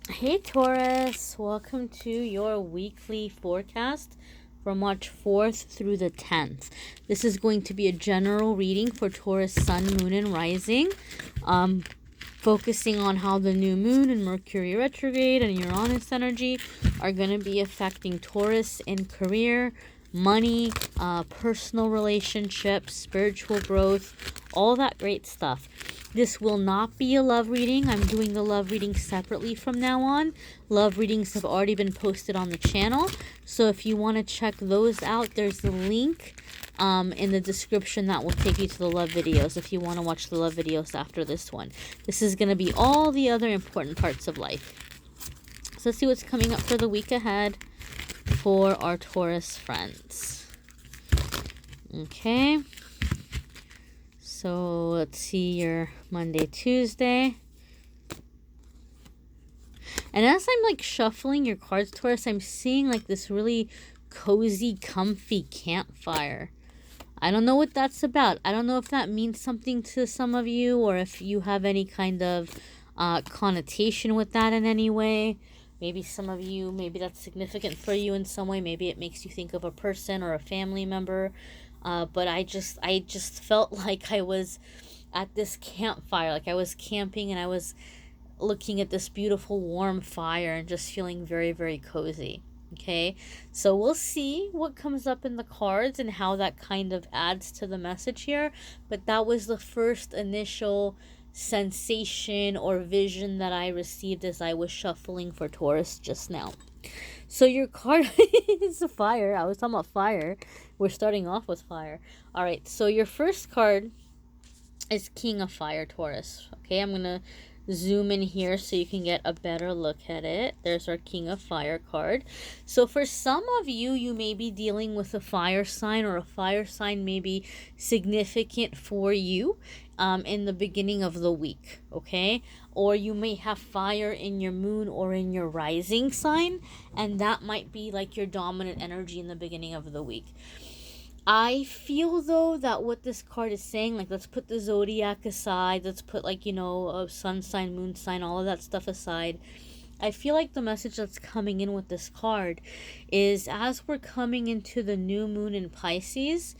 Hey Taurus, welcome to your weekly forecast from March 4th through the 10th. This is going to be a general reading for Taurus Sun, Moon, and Rising, focusing on how the new moon and Mercury retrograde and Uranus energy are going to be affecting Taurus in career, money, personal relationships, spiritual growth, all that great stuff. This will not be a love reading. I'm doing the love reading separately from now on. Love readings have already been posted on the channel. So if you want to check those out, there's the link in the description that will take you to the love videos if you want to watch the love videos after this one. This is going to be all the other important parts of life. So let's see what's coming up for the week ahead for our Taurus friends. Okay. So let's see your Monday, Tuesday. And as I'm like shuffling your cards, Taurus, I'm seeing like this really cozy, comfy campfire. I don't know what that's about. I don't know if that means something to some of you or if you have any kind of connotation with that in any way. Maybe some of you, maybe that's significant for you in some way. Maybe it makes you think of a person or a family member. But I just felt like I was at this campfire, like I was camping and I was looking at this beautiful warm fire and just feeling very, very cozy. Okay, so we'll see what comes up in the cards and how that kind of adds to the message here. But that was the first initial sensation or vision that I received as I was shuffling for Taurus just now. So your card is a fire. I was talking about fire. We're starting off with fire. All right, so your first card is King of Fire, Taurus. Okay, I'm going to zoom in here so you can get a better look at it. There's our King of Fire card. So for some of you, you may be dealing with a fire sign, or a fire sign may be significant for you in the beginning of the week, okay? Or you may have fire in your moon or in your rising sign, and that might be like your dominant energy in the beginning of the week. I feel though that what this card is saying, like, let's put the zodiac aside, let's put like, a sun sign, moon sign, all of that stuff aside. I feel like the message that's coming in with this card is, as we're coming into the new moon in Pisces,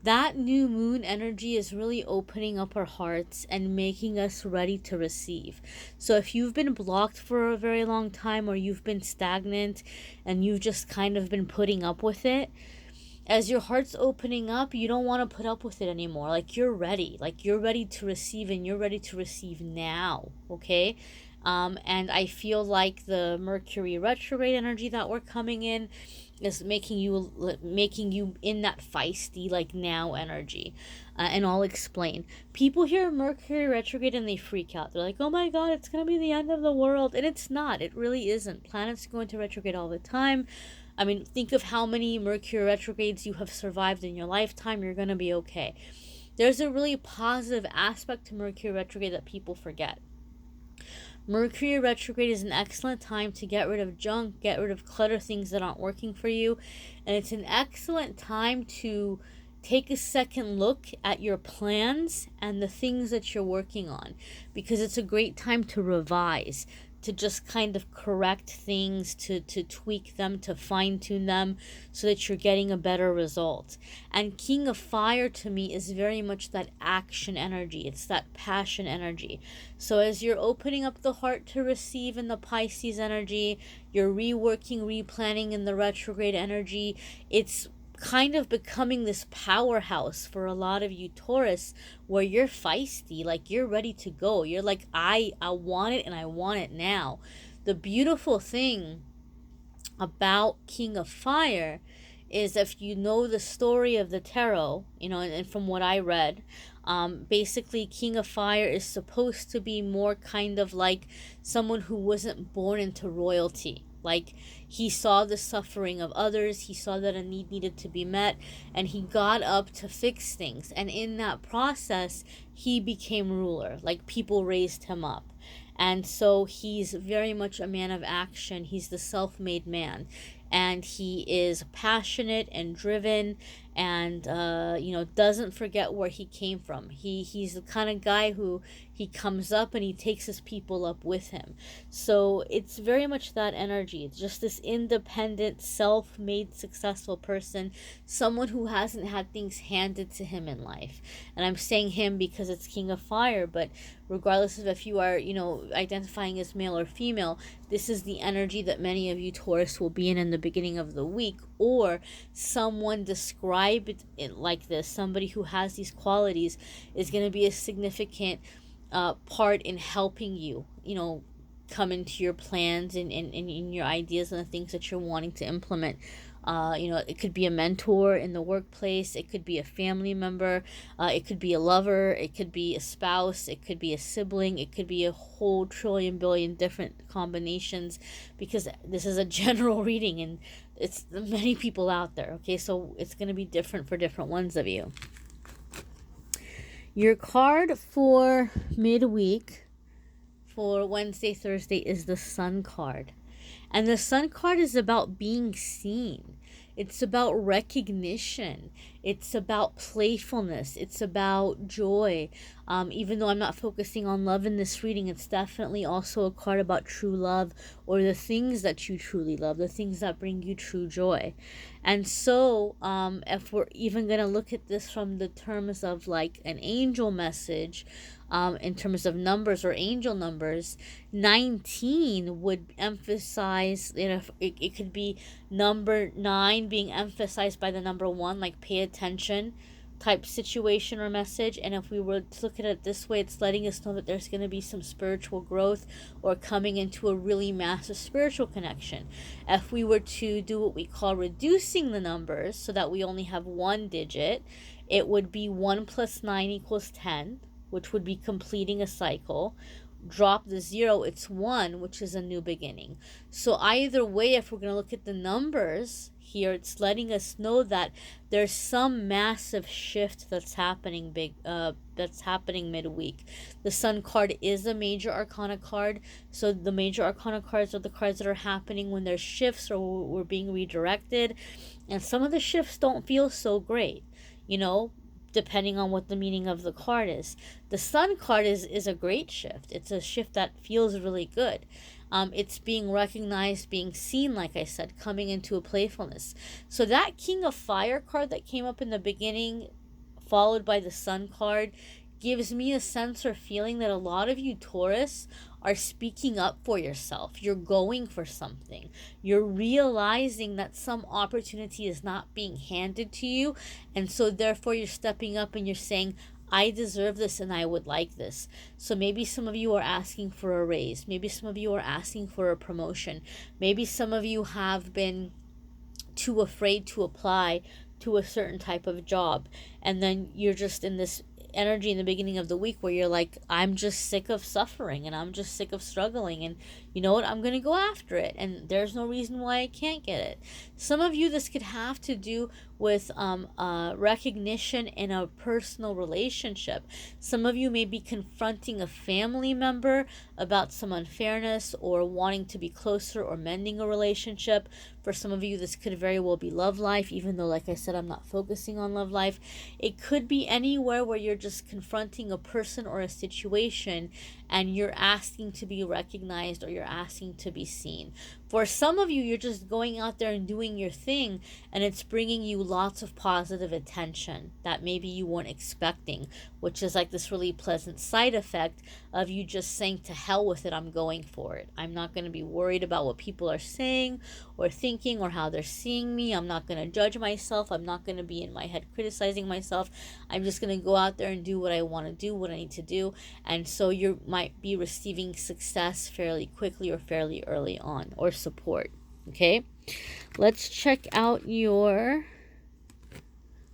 that new moon energy is really opening up our hearts and making us ready to receive. So if you've been blocked for a very long time, or you've been stagnant and you've just kind of been putting up with it, as your heart's opening up, you don't want to put up with it anymore. Like, you're ready. Like, you're ready to receive, and you're ready to receive now, okay? And I feel like the Mercury retrograde energy that we're coming in is making you in that feisty, like, now energy. And I'll explain. People hear Mercury retrograde and they freak out. They're like, oh my god, it's going to be the end of the world. And it's not. It really isn't. Planets go into retrograde all the time. I mean, think of how many Mercury retrogrades you have survived in your lifetime. You're going to be okay. There's a really positive aspect to Mercury retrograde that people forget. Mercury retrograde is an excellent time to get rid of junk, get rid of clutter, things that aren't working for you. And it's an excellent time to take a second look at your plans and the things that you're working on, because it's a great time to revise, to just kind of correct things, to tweak them, to fine-tune them so that you're getting a better result. And King of Fire to me is very much that action energy. It's that passion energy. So as you're opening up the heart to receive in the Pisces energy, you're reworking, replanning in the retrograde energy, it's kind of becoming this powerhouse for a lot of you Taurus, where you're feisty, like you're ready to go. You're like, I want it, and I want it now. The beautiful thing about King of Fire is, if you know the story of the tarot, and from what I read, basically King of Fire is supposed to be more kind of like someone who wasn't born into royalty. Like, he saw the suffering of others, he saw that a need needed to be met, and he got up to fix things. And in that process, he became ruler. Like, people raised him up. And so he's very much a man of action. He's the self-made man. And he is passionate and driven, and doesn't forget where he came from. He's the kind of guy who he comes up and he takes his people up with him. So it's very much that energy. It's just this independent, self-made, successful person, someone who hasn't had things handed to him in life. And I'm saying him because it's King of Fire, but regardless of if you are, identifying as male or female, this is the energy that many of you Taurus will be in the beginning of the week, or someone described it like this, somebody who has these qualities is going to be a significant part in helping you, come into your plans and in your ideas and the things that you're wanting to implement. It could be a mentor in the workplace. It could be a family member. It could be a lover. It could be a spouse. It could be a sibling. It could be a whole trillion billion different combinations, because this is a general reading and it's many people out there. Okay, so it's going to be different for different ones of you. Your card for midweek for Wednesday, Thursday is the Sun card. And the Sun card is about being seen. It's about recognition. It's about playfulness. It's about joy. Even though I'm not focusing on love in this reading, it's definitely also a card about true love, or the things that you truly love, the things that bring you true joy. And so if we're even going to look at this from the terms of like an angel message, in terms of numbers or angel numbers, 19 would emphasize, it could be number 9 being emphasized by the number 1, like pay attention type situation or message. And if we were to look at it this way, it's letting us know that there's going to be some spiritual growth or coming into a really massive spiritual connection. If we were to do what we call reducing the numbers so that we only have one digit, it would be 1 plus 9 equals 10, which would be completing a cycle. Drop the 0, it's 1, which is a new beginning. So either way, if we're going to look at the numbers here, it's letting us know that there's some massive shift that's happening midweek. The Sun card is a major arcana card. So the major arcana cards are the cards that are happening when there's shifts or we're being redirected. And some of the shifts don't feel so great, depending on what the meaning of the card is. The Sun card is a great shift. It's a shift that feels really good. It's being recognized, being seen, like I said, coming into a playfulness. So that King of Fire card that came up in the beginning, followed by the Sun card, gives me a sense or feeling that a lot of you Taurus are speaking up for yourself. You're going for something. You're realizing that some opportunity is not being handed to you, and so therefore you're stepping up and you're saying, I deserve this and I would like this. So maybe some of you are asking for a raise. Maybe some of you are asking for a promotion. Maybe some of you have been too afraid to apply to a certain type of job, and then you're just in this energy in the beginning of the week where you're like, I'm just sick of suffering and I'm just sick of struggling, and you know what, I'm gonna go after it, and there's no reason why I can't get it. Some of you, this could have to do with recognition in a personal relationship. Some of you may be confronting a family member about some unfairness or wanting to be closer or mending a relationship. For some of you, this could very well be love life, even though, like I said, I'm not focusing on love life. It could be anywhere where you're just confronting a person or a situation and you're asking to be recognized or you're asking to be seen. For some of you, you're just going out there and doing your thing, and it's bringing you lots of positive attention that maybe you weren't expecting, which is like this really pleasant side effect of you just saying, to hell with it, I'm going for it. I'm not going to be worried about what people are saying or thinking or how they're seeing me. I'm not going to judge myself. I'm not going to be in my head criticizing myself. I'm just going to go out there and do what I want to do, what I need to do. And so you might be receiving success fairly quickly or fairly early on, or support. Okay, let's check out your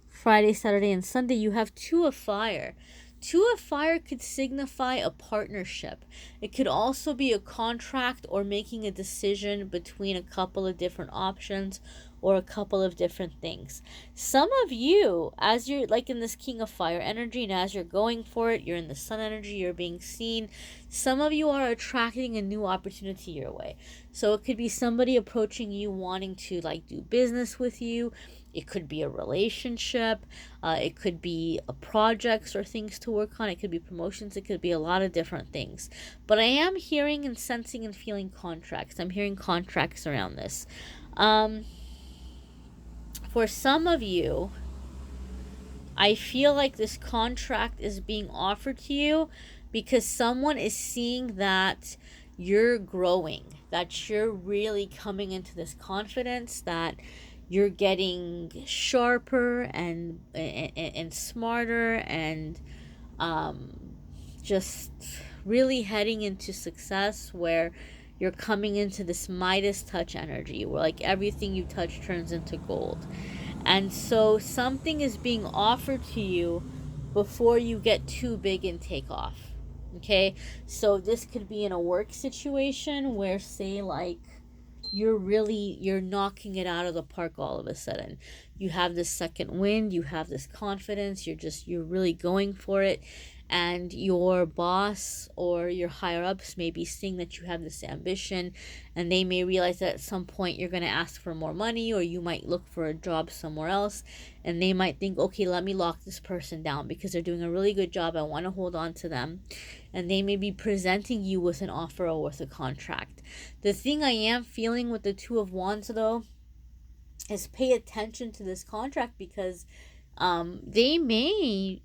Friday, Saturday, and Sunday. You have 2 of Fire. 2 of Fire could signify a partnership. It could also be a contract or making a decision between a couple of different options or a couple of different things. Some of you, as you're like in this King of Fire energy, and as you're going for it, you're in the Sun energy, you're being seen. Some of you are attracting a new opportunity your way. So it could be somebody approaching you wanting to like do business with you. It could be a relationship. It could be projects or things to work on. It could be promotions. It could be a lot of different things. But I am hearing and sensing and feeling contracts. I'm hearing contracts around this. For some of you, I feel like this contract is being offered to you because someone is seeing that you're growing, that you're really coming into this confidence, that you're getting sharper and smarter and just really heading into success, where you're coming into this Midas touch energy where like everything you touch turns into gold. And so something is being offered to you before you get too big and take off. Okay? So this could be in a work situation where, say, like, you're knocking it out of the park all of a sudden. You have this second wind, you have this confidence, you're really going for it, and your boss or your higher ups may be seeing that you have this ambition, and they may realize that at some point you're going to ask for more money, or you might look for a job somewhere else, and they might think, okay, let me lock this person down because they're doing a really good job, I want to hold on to them. And they may be presenting you with an offer or with a contract. The thing I am feeling with the Two of Wands, though, is pay attention to this contract, because they may,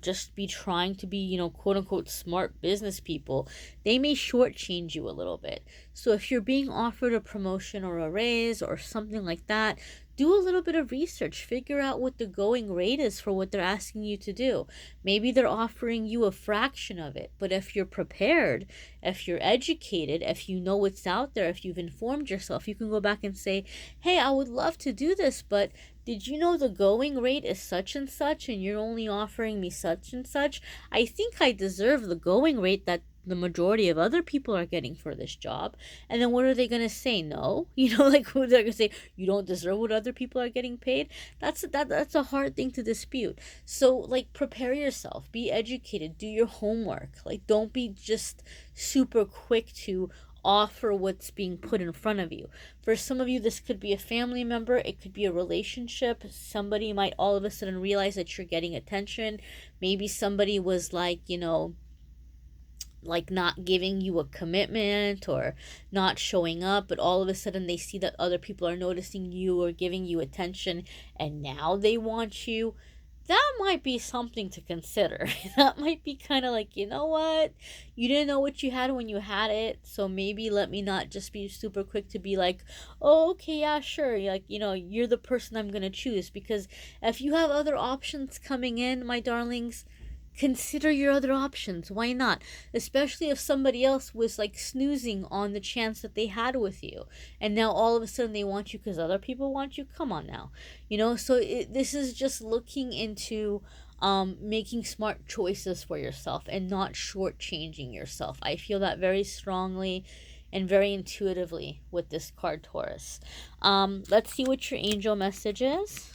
just be trying to be, quote unquote, smart business people. They may shortchange you a little bit. So if you're being offered a promotion or a raise or something like that, do a little bit of research. Figure out what the going rate is for what they're asking you to do. Maybe they're offering you a fraction of it. But if you're prepared, if you're educated, if you know what's out there, if you've informed yourself, you can go back and say, hey, I would love to do this, but did you know the going rate is such and such, and you're only offering me such and such? I think I deserve the going rate that the majority of other people are getting for this job. And then what are they going to say? No? Like, who they're going to say, you don't deserve what other people are getting paid? That's a hard thing to dispute. So, like, prepare yourself. Be educated. Do your homework. Like, don't be just super quick to offer what's being put in front of you. For some of you, this could be a family member, it could be a relationship. Somebody might all of a sudden realize that you're getting attention. Maybe somebody was like, like not giving you a commitment or not showing up, but all of a sudden they see that other people are noticing you or giving you attention, and now they want you. That might be something to consider. That might be kind of like, you know what? You didn't know what you had when you had it, so maybe let me not just be super quick to be like, oh, okay, yeah, sure. Like, you're the person I'm going to choose. Because if you have other options coming in, my darlings, consider your other options. Why not? Especially if somebody else was like snoozing on the chance that they had with you, and now all of a sudden they want you because other people want you. Come on now. So this is just looking into making smart choices for yourself and not shortchanging yourself. I feel that very strongly and very intuitively with this card, Taurus. Let's see what your angel message is.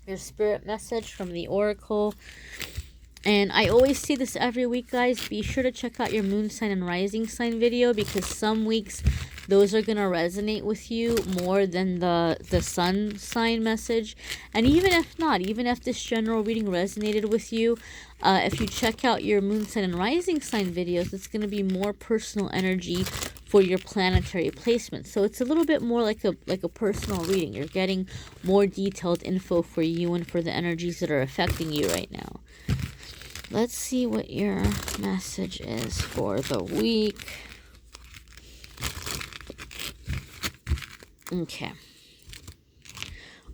Your spirit message from the oracle. And I always say this every week, guys. Be sure to check out your moon sign and rising sign video, because some weeks those are going to resonate with you more than the sun sign message. And even if not, even if this general reading resonated with you, if you check out your moon sign and rising sign videos, it's going to be more personal energy for your planetary placement. So it's a little bit more like a personal reading. You're getting more detailed info for you and for the energies that are affecting you right now. Let's see what your message is for the week. Okay.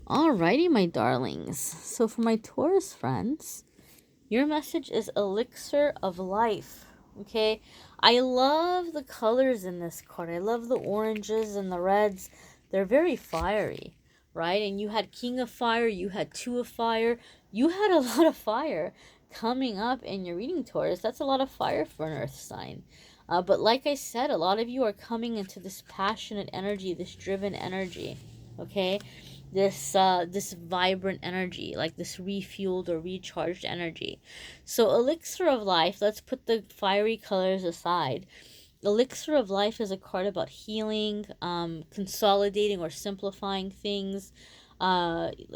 Alrighty, my darlings. So for my Taurus friends, your message is elixir of life. Okay, I love the colors in this card. I love the oranges and the reds. They're very fiery, right? And you had King of Fire, you had Two of Fire. You had a lot of fire coming up in your reading, Taurus. That's a lot of fire for an earth sign. But like I said, a lot of you are coming into this passionate energy, this driven energy, okay? This vibrant energy, like this refueled or recharged energy. So elixir of life, let's put the fiery colors aside. Elixir of life is a card about healing, consolidating or simplifying things,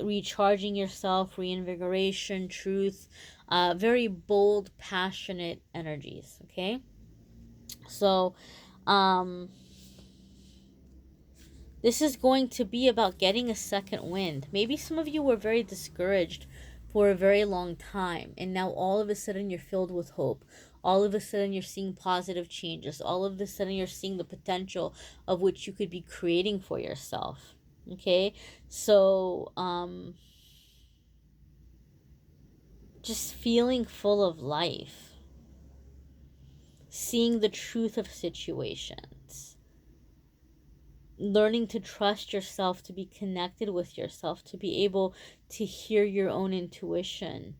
recharging yourself, reinvigoration, truth, very bold, passionate energies. Okay, so um, this is going to be about getting a second wind. Maybe some of you were very discouraged for a very long time, and now all of a sudden you're filled with hope. All of a sudden you're seeing positive changes. All of a sudden you're seeing the potential of which you could be creating for yourself. Okay, so just feeling full of life, seeing the truth of situations, learning to trust yourself, to be connected with yourself, to be able to hear your own intuition,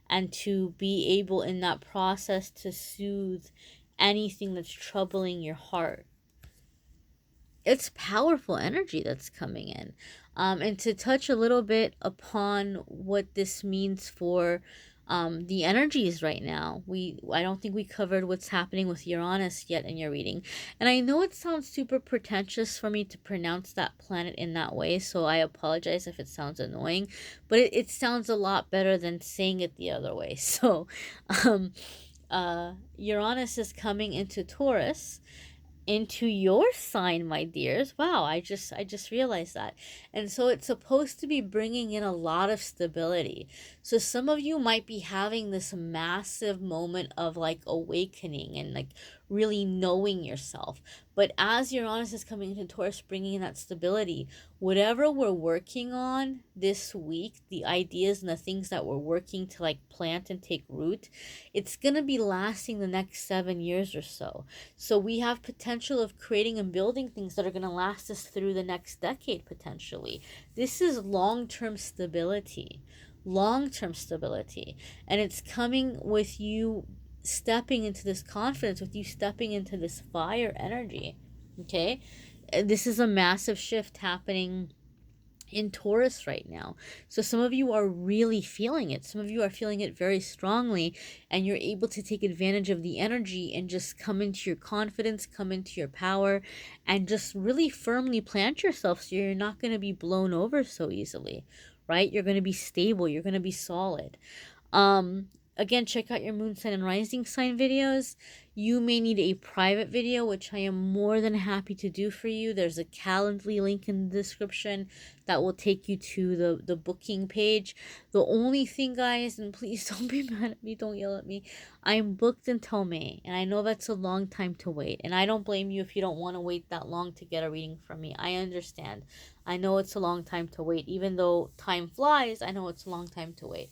and to be able in that process to soothe anything that's troubling your heart. It's powerful energy that's coming in. And to touch a little bit upon what this means for the energies right now, I don't think we covered what's happening with Uranus yet in your reading. And I know it sounds super pretentious for me to pronounce that planet in that way, so I apologize if it sounds annoying, but it sounds a lot better than saying it the other way. So um, Uranus is coming into Taurus, into your sign, my dears. Wow, I just realized that. And so it's supposed to be bringing in a lot of stability. So some of you might be having this massive moment of like awakening and like really knowing yourself. But as Uranus is coming into Taurus, bringing in that stability, whatever we're working on this week, the ideas and the things that we're working to like plant and take root, it's going to be lasting the next 7 years or so. So we have potential of creating and building things that are going to last us through the next decade potentially. This is long-term stability. Long-term stability. And it's coming with you stepping into this confidence, with you stepping into this fire energy. Okay? This is a massive shift happening in Taurus right now. So some of you are really feeling it. Some of you are feeling it very strongly, and you're able to take advantage of the energy and just come into your confidence, come into your power, and just really firmly plant yourself so you're not going to be blown over so easily, right? You're going to be stable. You're going to be solid. Again, check out your moon sign and rising sign videos. You may need a private video, which I am more than happy to do for you. There's a Calendly link in the description that will take you to the booking page. The only thing, guys, and please don't be mad at me, don't yell at me, I'm booked until May, and I know that's a long time to wait, and I don't blame you if you don't want to wait that long to get a reading from me. I understand. I know it's a long time to wait. Even though time flies, I know it's a long time to wait.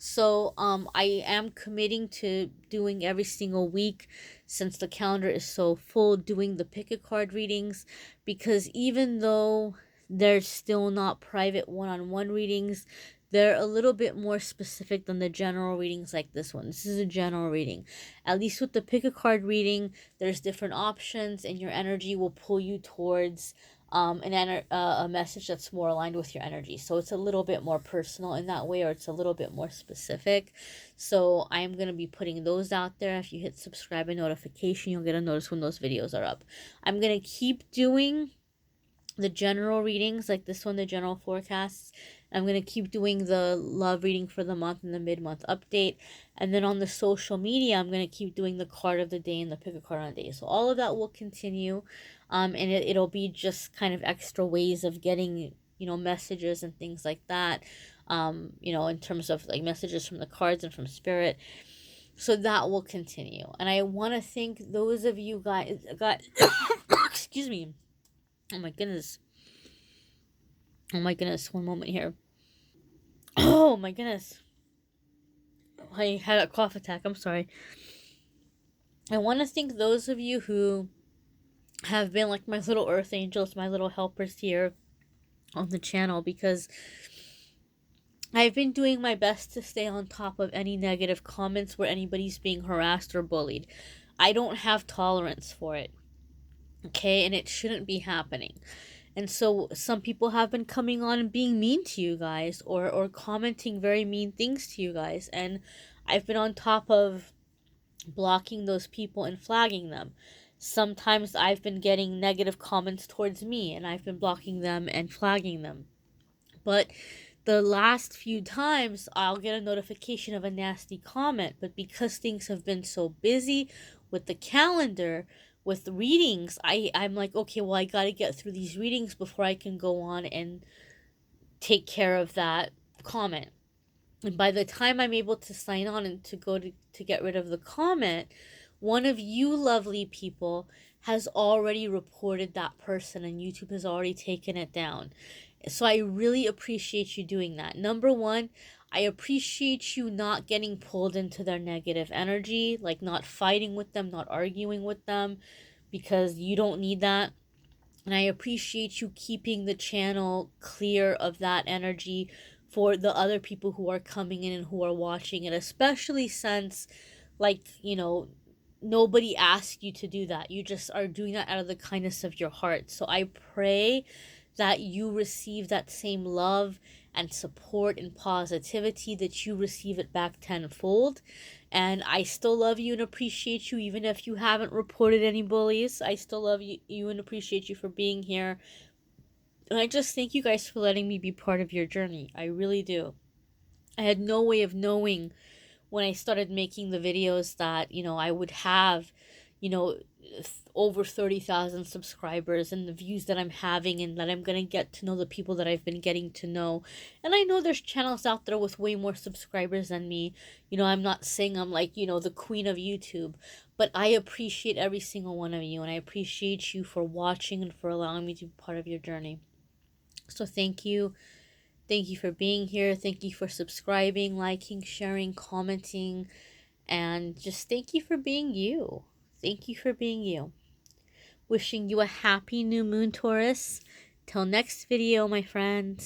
So I am committing to doing every single week, since the calendar is so full, doing the pick a card readings, because even though they're still not private one-on-one readings, they're a little bit more specific than the general readings like this one. This is a general reading. At least with the pick a card reading, there's different options, and your energy will pull you towards a message that's more aligned with your energy. So it's a little bit more personal in that way, or it's a little bit more specific. So I'm going to be putting those out there. If you hit subscribe and notification, you'll get a notice when those videos are up. I'm going to keep doing the general readings like this one, the general forecasts. I'm going to keep doing the love reading for the month and the mid-month update. And then on the social media, I'm going to keep doing the card of the day and the pick a card on the day. So all of that will continue. And it'll be just kind of extra ways of getting, messages and things like that. In terms of like messages from the cards and from spirit. So that will continue. And I want to thank those of you guys, excuse me. Oh my goodness. Oh my goodness. One moment here. Oh my goodness. I had a cough attack. I'm sorry. I want to thank those of you who have been like my little earth angels, my little helpers here on the channel, because I've been doing my best to stay on top of any negative comments where anybody's being harassed or bullied. I don't have tolerance for it. Okay? And it shouldn't be happening. And so some people have been coming on and being mean to you guys, or commenting very mean things to you guys. And I've been on top of blocking those people and flagging them. Sometimes I've been getting negative comments towards me, and I've been blocking them and flagging them. But the last few times I'll get a notification of a nasty comment, but because things have been so busy with the calendar, with the readings, I'm like, okay, well, I got to get through these readings before I can go on and take care of that comment. And by the time I'm able to sign on and to go to get rid of the comment, one of you lovely people has already reported that person and YouTube has already taken it down. So I really appreciate you doing that. Number one, I appreciate you not getting pulled into their negative energy, like not fighting with them, not arguing with them, because you don't need that. And I appreciate you keeping the channel clear of that energy for the other people who are coming in and who are watching it, especially since, like, nobody asked you to do that. You just are doing that out of the kindness of your heart. So I pray that you receive that same love and support and positivity, that you receive it back tenfold. And I still love you and appreciate you, even if you haven't reported any bullies. I still love you and appreciate you for being here. And I just thank you guys for letting me be part of your journey. I really do. I had no way of knowing when I started making the videos that, I would have, you know, over 30,000 subscribers and the views that I'm having, and that I'm going to get to know the people that I've been getting to know. And I know there's channels out there with way more subscribers than me. I'm not saying I'm like, the queen of YouTube, but I appreciate every single one of you, and I appreciate you for watching and for allowing me to be part of your journey. So thank you. Thank you for being here. Thank you for subscribing, liking, sharing, commenting, and just thank you for being you. Thank you for being you. Wishing you a happy new moon, Taurus. Till next video, my friends.